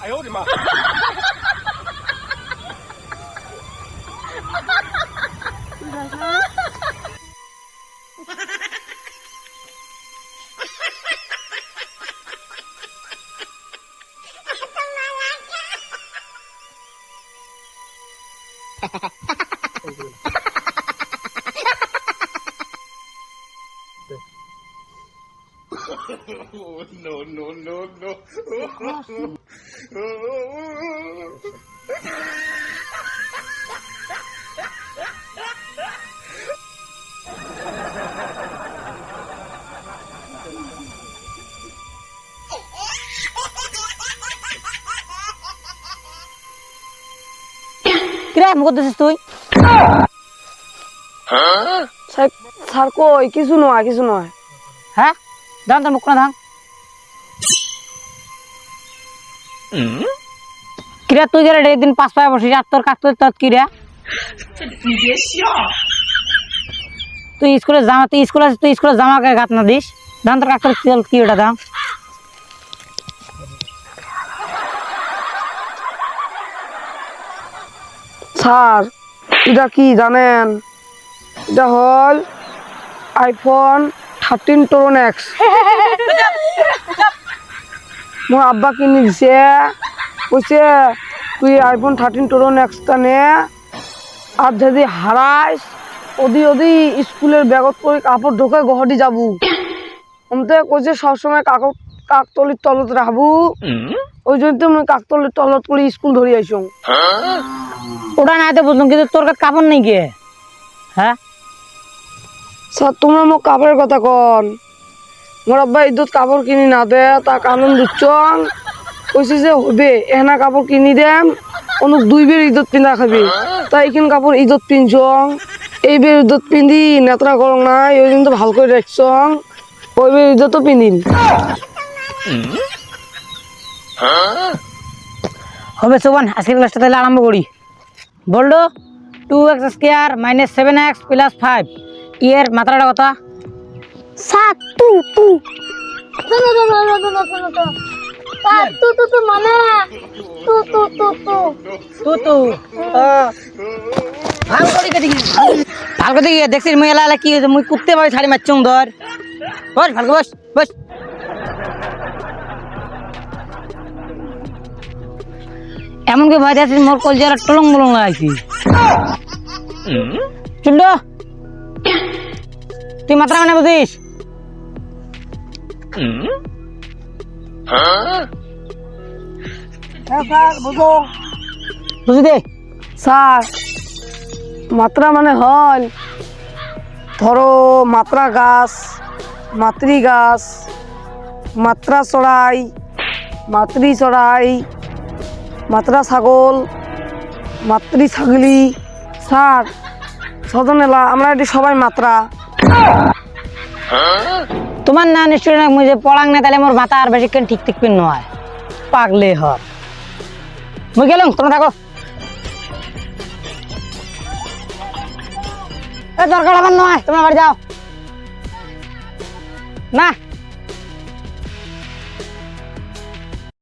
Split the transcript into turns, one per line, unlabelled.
哎呦我的妈！ no, no, no, no.
কিরে মুখ দিছিস তুই?
স্যার কই কিছু নয় কিছু নয়।
হ্যাঁ দাম তোর মুখ না দাম। কিরে তুই গেলে একদিন 5 পায়ে বসিস আর তোর কাক তোর কিরে? তুই স্কুলে জামা তুই স্কুলে জামাকে গাত না দিস দাম তোর কাক তোর কি ওটা দাম?
স্যার এটা কি জানেন? এটা হল আইফোন 13 Pro Max। মোর আব্বা কিনে দিছে, কইছে তুই আইফোন 13 Pro Max টা নে, আর যদি হারাইস ওদি স্কুলের ব্যাগত করে কাপড় ঢোকে গহটি যাবু। অমতে কইছে সবসময় কাকতলির তলত রাখবু, ওই জন্য তো কাকতলির তলত করে স্কুল ধরে আইসং।
ওটা নাই তো বুঝলাম কিন্তু তোর কাছে কাপড় নেই কে? হ্যাঁ
স্যার তোমরা মোক কাপড়ের কথা কন, মোর আব্বা ঈদত কাপড় কিনি না দে তা কানুন দিচ্ছং, কইছে যে হবে এহনা কাপড় কিনি দেম অনুক 2 বের ঈদত পিন্ধা খাবি, তাই এইখান কাপড় ঈদত পিনছং, এই বের ঈদত পিন্ধি নেত্রা করং নাই ওই কিন্তু ভাল করে রাখছং, ওই বের ঈদতও পিন্ধিম।
হবে সুবন আজকের ক্লাসটা তাহলে আরম্ভ করি। বললো 2x² - 7x + 5 এর মাত্রাটা কত?
7 তু তু মানে তু তু তু তু
তু তু ভাল করে গিয়ে দেখছিস মুই এলা কি হয়েছে, মুই কুত্তে ভাবে ছাড়ি মারছুং ধর বস ভালো বস বস। এমনকি ভয় দিয়েছিস মোর কলজারা টলং বলং লাগাইছি। চুল্ল তুই মাত্রা মানে বুঝিস? বুঝি দে
স্যার মাত্রা মানে হল ধরো মাত্রা গাছ, মাতৃ গাছ, মাত্রা চড়াই, মাতৃ চড়াই, মাত্রা ছাগল, মাতৃ ছাগলি। স্যার সজনেলা আমরা এটি সবাই মাত্রা।
তোমার না নিশ্চয় না মুই যে পড়াং না তাহলে মোর মাথা আর বেশিক্ষণ ঠিক ঠিক পিন নয় পাগলে হর। মুই গেলাম তোমরা থাকো। দরকার আমার নয় তোমরা বাড়ি যাও না।